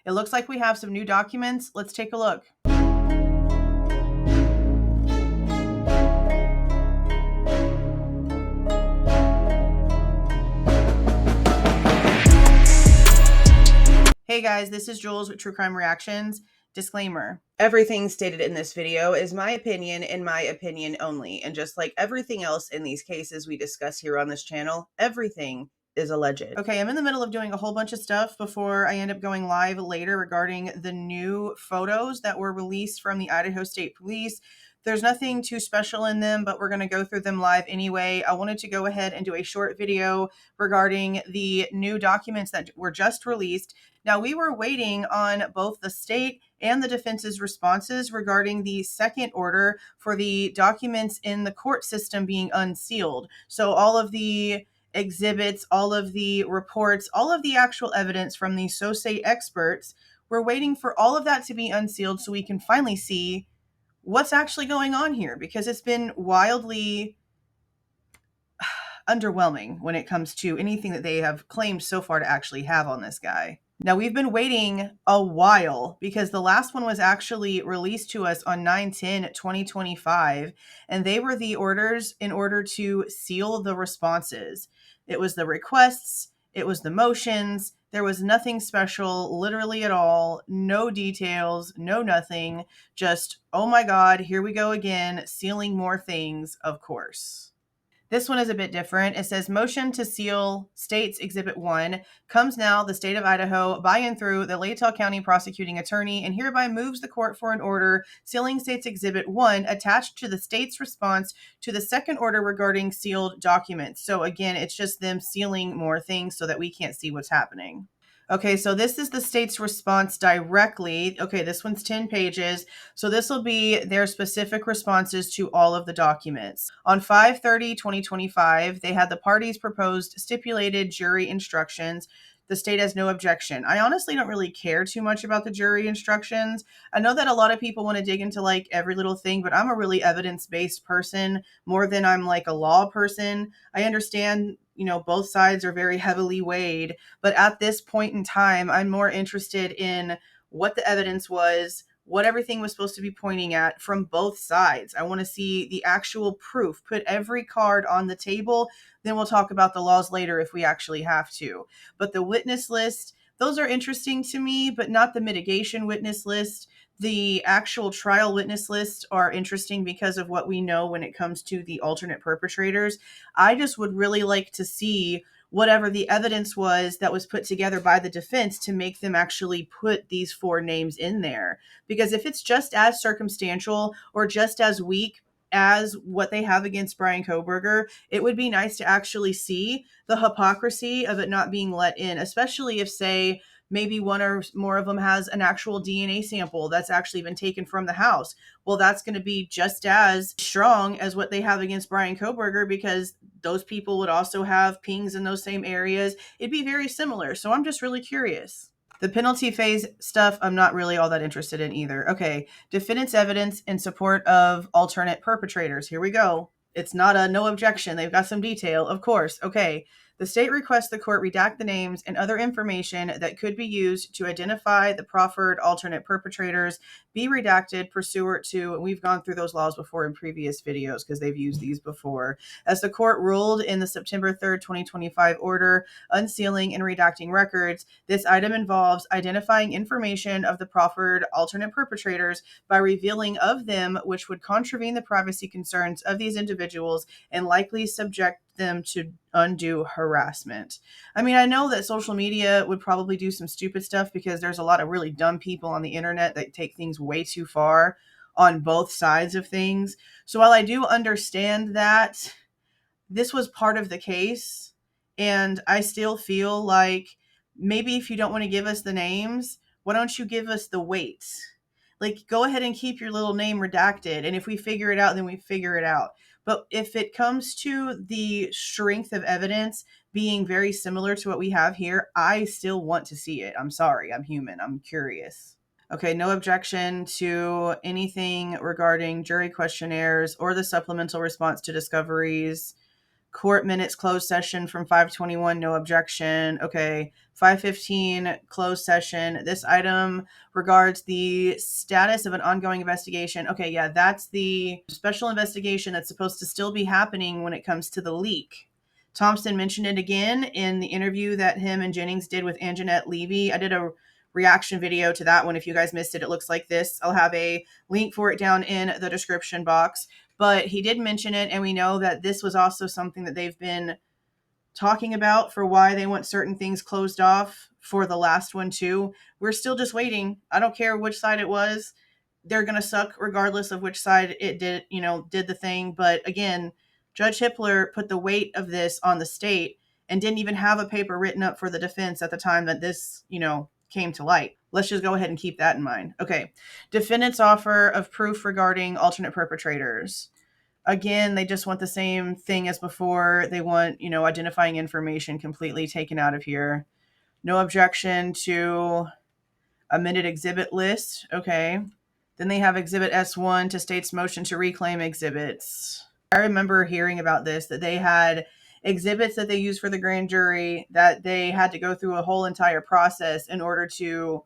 It looks like we have some new documents. Let's take a look. Hey guys, this is Jules with True Crime Reactions. Disclaimer. Everything stated in this video is my opinion and my opinion only. And just like everything else in these cases we discuss here on this channel, everything is alleged. Okay, I'm in the middle of doing a whole bunch of stuff before I end up going live later regarding the new photos that were released from the Idaho State Police. There's nothing too special in them, but we're going to go through them live anyway. I wanted to go ahead and do a short video regarding the new documents that were just released. Now, we were waiting on both the state and the defense's responses regarding the second order for the documents in the court system being unsealed. So all of the exhibits, all of the reports, all of the actual evidence from the SOSE experts, we're waiting for all of that to be unsealed so we can finally see what's actually going on here, because it's been wildly underwhelming when it comes to anything that they have claimed so far to actually have on this guy. Now, we've been waiting a while because the last one was actually released to us on 9/10/2025, and they were the orders in order to seal the responses. It was the requests, it was the motions, there was nothing special, literally at all, no details, no nothing, just, oh my God, here we go again, sealing more things, of course. This one is a bit different. It says, motion to seal States Exhibit 1 comes now, the state of Idaho, by and through the Latell County prosecuting attorney, and hereby moves the court for an order sealing States Exhibit 1 attached to the state's response to the second order regarding sealed documents. So again, it's just them sealing more things so that we can't see what's happening. Okay, so this is the state's response directly. Okay, this one's 10 pages. So this will be their specific responses to all of the documents. On 5/30/2025, they had the parties proposed stipulated jury instructions. The state has no objection. I honestly don't really care too much about the jury instructions. I know that a lot of people want to dig into like every little thing, but I'm a really evidence-based person more than I'm like a law person. I understand, both sides are very heavily weighed, but at this point in time, I'm more interested in what the evidence was, what everything was supposed to be pointing at from both sides. I want to see the actual proof, put every card on the table. Then we'll talk about the laws later if we actually have to. But the witness list, those are interesting to me, but not the mitigation witness list. The actual trial witness lists are interesting because of what we know when it comes to the alternate perpetrators. I just would really like to see whatever the evidence was that was put together by the defense to make them actually put these 4 names in there. Because if it's just as circumstantial or just as weak as what they have against Bryan Kohberger, it would be nice to actually see the hypocrisy of it not being let in, especially if, say, maybe one or more of them has an actual DNA sample that's actually been taken from the house. Well, that's going to be just as strong as what they have against Bryan Kohberger, because those people would also have pings in those same areas. It'd be very similar. So I'm just really curious. The penalty phase stuff, I'm not really all that interested in either. Okay, defendant's evidence in support of alternate perpetrators. Here we go. It's not a no objection. They've got some detail, of course. Okay. The state requests the court redact the names and other information that could be used to identify the proffered alternate perpetrators be redacted pursuant to, and we've gone through those laws before in previous videos because they've used these before. As the court ruled in the September 3rd, 2025 order unsealing and redacting records, this item involves identifying information of the proffered alternate perpetrators by revealing of them which would contravene the privacy concerns of these individuals and likely subject them to undue harassment. I mean, I know that social media would probably do some stupid stuff because there's a lot of really dumb people on the internet that take things way too far on both sides of things. So while I do understand that this was part of the case, and I still feel like maybe if you don't want to give us the names, why don't you give us the weights? Like, go ahead and keep your little name redacted, and if we figure it out, then we figure it out. But if it comes to the strength of evidence being very similar to what we have here, I still want to see it. I'm sorry. I'm human. I'm curious. Okay, no objection to anything regarding jury questionnaires or the supplemental response to discoveries. Court minutes closed session from 521, no objection. Okay. 515 closed session. This item regards the status of an ongoing investigation. Okay, yeah, that's the special investigation that's supposed to still be happening when it comes to the leak. Thompson mentioned it again in the interview that him and Jennings did with Anjanette Levy. I did a reaction video to that one. If you guys missed it, it looks like this. I'll have a link for it down in the description box. But he did mention it, and we know that this was also something that they've been talking about for why they want certain things closed off for the last one too. We're still just waiting. I don't care which side it was. They're going to suck regardless of which side it did, did the thing. But again, Judge Hippler put the weight of this on the state and didn't even have a paper written up for the defense at the time that this, came to light. Let's just go ahead and keep that in mind. Okay. Defendant's offer of proof regarding alternate perpetrators. Again, they just want the same thing as before. They want, identifying information completely taken out of here. No objection to amended exhibit list. Okay. Then they have exhibit S1 to state's motion to reclaim exhibits. I remember hearing about this, that they had exhibits that they used for the grand jury that they had to go through a whole entire process in order to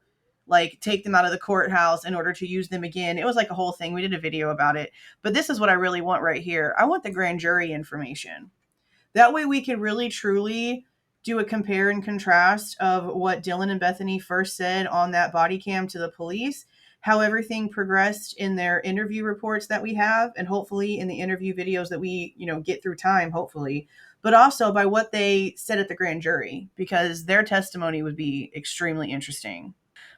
take them out of the courthouse in order to use them again. It was like a whole thing. We did a video about it. But this is what I really want right here. I want the grand jury information. That way we can really truly do a compare and contrast of what Dylan and Bethany first said on that body cam to the police, how everything progressed in their interview reports that we have, and hopefully in the interview videos that we, get through time, hopefully, but also by what they said at the grand jury, because their testimony would be extremely interesting.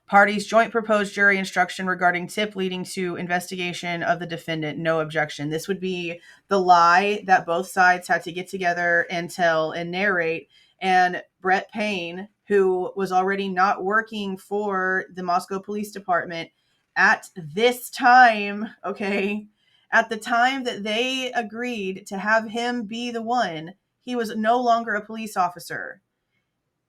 Parties joint proposed jury instruction regarding tip leading to investigation of the defendant, no objection. This would be the lie that both sides had to get together and tell and narrate. And Brett Payne, who was already not working for the Moscow Police Department at this time, okay, at the time that they agreed to have him be the one, he was no longer a police officer.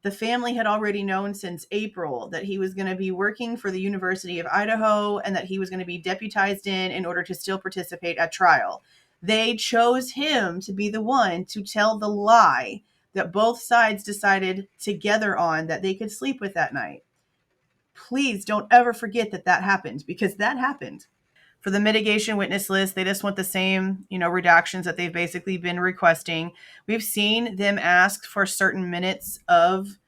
The family had already known since April that he was going to be working for the University of Idaho and that he was going to be deputized in order to still participate at trial. They chose him to be the one to tell the lie that both sides decided together on that they could sleep with that night. Please don't ever forget that happened, because that happened. For the mitigation witness list, they just want the same, redactions that they've basically been requesting. We've seen them ask for certain minutes of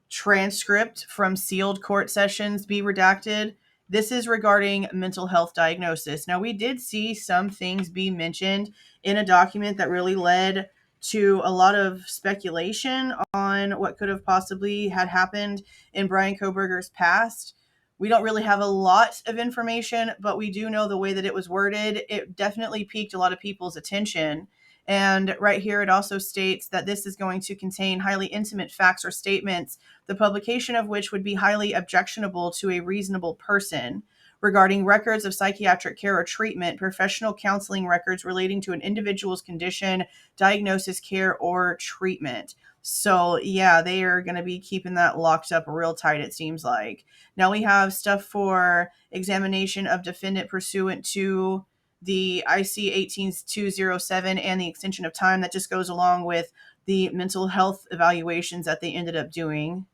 transcript from sealed court sessions be redacted. This is regarding mental health diagnosis. Now, we did see some things be mentioned in a document that really led to a lot of speculation on what could have possibly had happened in Bryan Kohberger's past. We don't really have a lot of information, but we do know the way that it was worded. It definitely piqued a lot of people's attention. And right here, it also states that this is going to contain highly intimate facts or statements, the publication of which would be highly objectionable to a reasonable person, regarding records of psychiatric care or treatment, professional counseling records relating to an individual's condition, diagnosis, care, or treatment. So yeah, they are going to be keeping that locked up real tight, it seems like. Now we have stuff for examination of defendant pursuant to the IC 18207 and the extension of time that just goes along with the mental health evaluations that they ended up doing.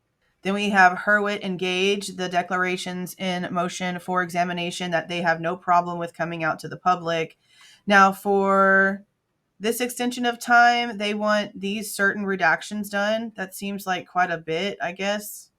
Then we have Hurwitz and Gage, the declarations in motion for examination that they have no problem with coming out to the public. Now for this extension of time, they want these certain redactions done. That seems like quite a bit, I guess,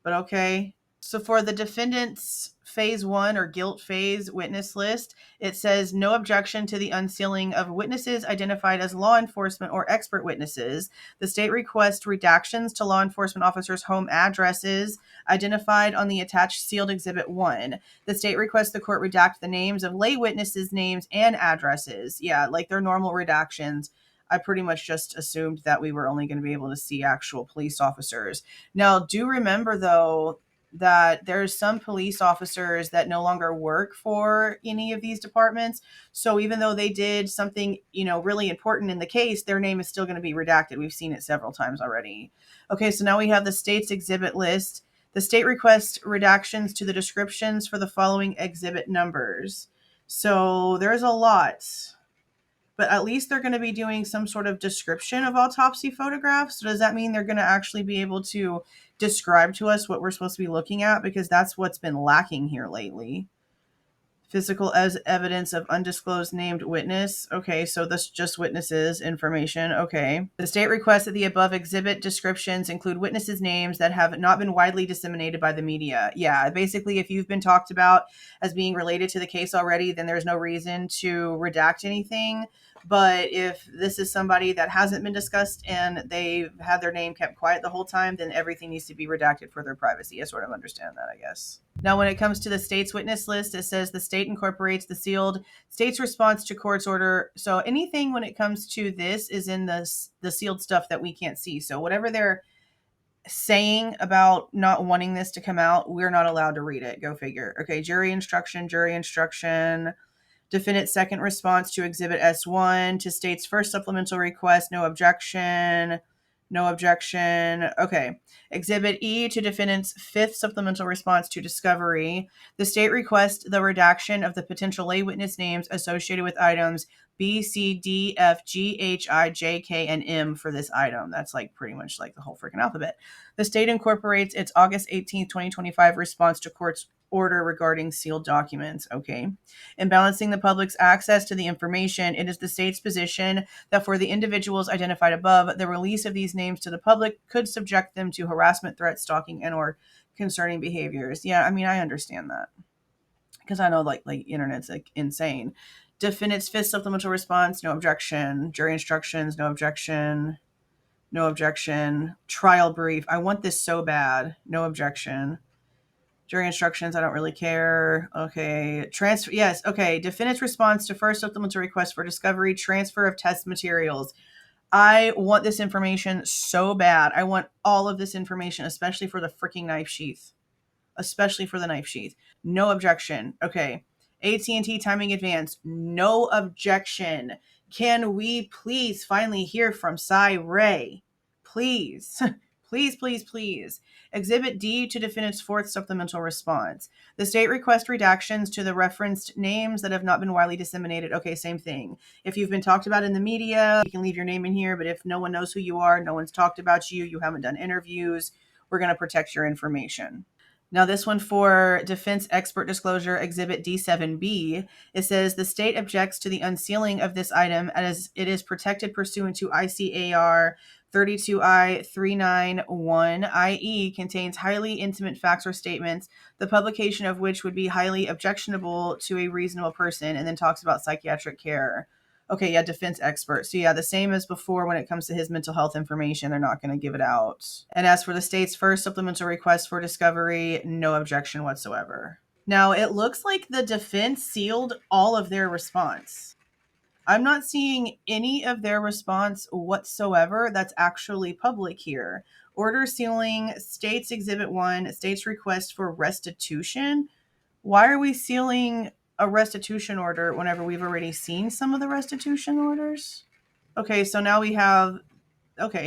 but okay. So for the defendant's phase 1 or guilt phase witness list, it says no objection to the unsealing of witnesses identified as law enforcement or expert witnesses. The state requests redactions to law enforcement officers' home addresses identified on the attached sealed exhibit 1. The state requests the court redact the names of lay witnesses' names and addresses. Yeah, like their normal redactions. I pretty much just assumed that we were only going to be able to see actual police officers. Now, do remember, though, that there's some police officers that no longer work for any of these departments. So even though they did something, really important in the case, their name is still going to be redacted. We've seen it several times already. Okay, so now we have the state's exhibit list. The state requests redactions to the descriptions for the following exhibit numbers. So there's a lot. but at least they're going to be doing some sort of description of autopsy photographs. So does that mean they're going to actually be able to describe to us what we're supposed to be looking at? Because that's what's been lacking here lately. Physical as evidence of undisclosed named witness. Okay, so this just witnesses information. Okay. The state requests that the above exhibit descriptions include witnesses' names that have not been widely disseminated by the media. Yeah, basically, if you've been talked about as being related to the case already, then there's no reason to redact anything. But if this is somebody that hasn't been discussed and they've had their name kept quiet the whole time, then everything needs to be redacted for their privacy. I sort of understand that, I guess. Now, when it comes to the state's witness list, it says the state incorporates the sealed state's response to court's order. So anything when it comes to this is in the sealed stuff that we can't see. So whatever they're saying about not wanting this to come out, we're not allowed to read it. Go figure. Okay, jury instruction. Defendant's second response to Exhibit S1 to state's first supplemental request, no objection. Okay. Exhibit E to defendant's fifth supplemental response to discovery. The state requests the redaction of the potential lay witness names associated with items B, C, D, F, G, H, I, J, K, and M for this item. That's like pretty much like the whole freaking alphabet. The state incorporates its August 18th, 2025 response to court's order regarding sealed documents. Okay. In balancing the public's access to the information, it is the state's position that for the individuals identified above, the release of these names to the public could subject them to harassment, threats, stalking, and or concerning behaviors. Yeah, I mean, I understand that because I know like internet's like insane. Defendant's fifth supplemental response, no objection. Jury instructions, no objection. Trial brief. I want this so bad. No objection. Jury instructions, I don't really care. Okay. Transfer, yes. Okay. Defendant's response to first supplemental request for discovery, transfer of test materials. I want this information so bad. I want all of this information, especially for the freaking knife sheath. No objection. Okay. AT&T timing advance. No objection. Can we please finally hear from Cy Ray? Please. Please. Exhibit D to defendant's fourth supplemental response. The state requests redactions to the referenced names that have not been widely disseminated. Okay, same thing. If you've been talked about in the media, you can leave your name in here, but if no one knows who you are, no one's talked about you, you haven't done interviews, we're going to protect your information. Now, this one for defense expert disclosure, Exhibit D7B, it says the state objects to the unsealing of this item as it is protected pursuant to ICAR 32I391, i.e. contains highly intimate facts or statements, the publication of which would be highly objectionable to a reasonable person, and then talks about psychiatric care. Okay, yeah, defense expert. So yeah, the same as before when it comes to his mental health information, they're not going to give it out. And as for the state's first supplemental request for discovery, no objection whatsoever. Now, it looks like the defense sealed all of their response. I'm not seeing any of their response whatsoever that's actually public here. Order sealing states Exhibit 1, states request for restitution. Why are we sealing a restitution order whenever we've already seen some of the restitution orders? Okay, so now we have,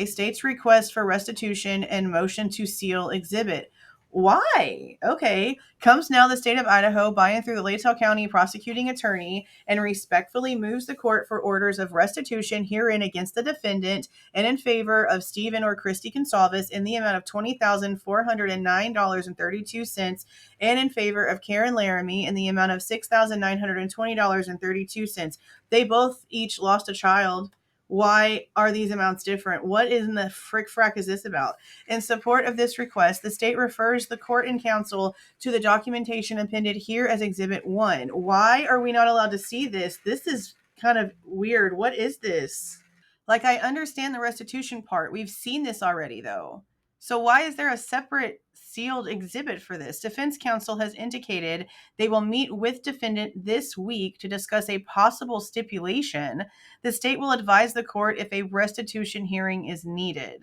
state's request for restitution and motion to seal exhibit. Why? Okay. Comes now the state of Idaho by and through the Latell County prosecuting attorney and respectfully moves the court for orders of restitution herein against the defendant and in favor of Stephen or Christy Goncalves in the amount of $20,409.32 and in favor of Karen Laramie in the amount of $6,920.32. They both each lost a child. Why are these amounts different? What in the frick-frack is this about? In support of this request, the state refers the court and counsel to the documentation appended here as Exhibit 1. Why are we not allowed to see this? This is kind of weird. What is this? Like, I understand the restitution part. We've seen this already, though. So why is there a separate sealed exhibit for this? Defense counsel has indicated they will meet with defendant this week to discuss a possible stipulation. The state will advise the court if a restitution hearing is needed.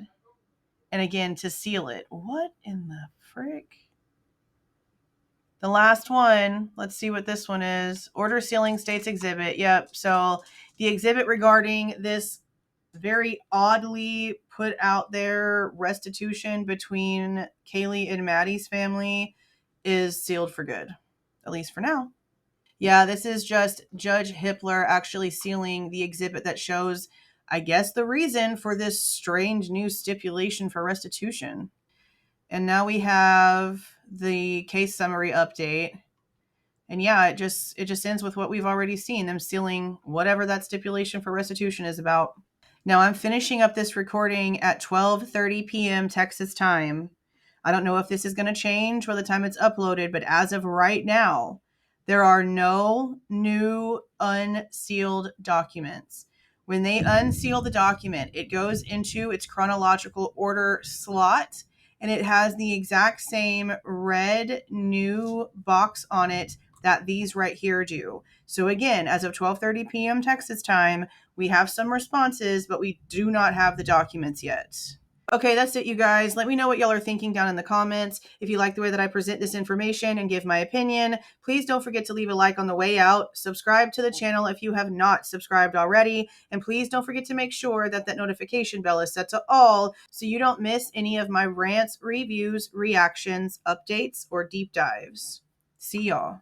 And again, to seal it. What in the frick? The last one, let's see what this one is. Order sealing state's exhibit. Yep. So the exhibit regarding this very oddly put out there restitution between Kaylee and Maddie's family is sealed for good, at least for now. Yeah, this is just Judge Hippler actually sealing the exhibit that shows, I guess, the reason for this strange new stipulation for restitution. And now we have the case summary update. And yeah, it just ends with what we've already seen, them sealing whatever that stipulation for restitution is about. Now I'm finishing up this recording at 12:30 p.m. Texas time. I don't know if this is going to change by the time it's uploaded, but as of right now, there are no new unsealed documents. When they unseal the document, it goes into its chronological order slot, and it has the exact same red new box on it that these right here do. So again, as of 12:30 p.m. Texas time, we have some responses, but we do not have the documents yet. Okay, that's it, you guys. Let me know what y'all are thinking down in the comments. If you like the way that I present this information and give my opinion, please don't forget to leave a like on the way out. Subscribe to the channel if you have not subscribed already. And please don't forget to make sure that that notification bell is set to all so you don't miss any of my rants, reviews, reactions, updates, or deep dives. See y'all.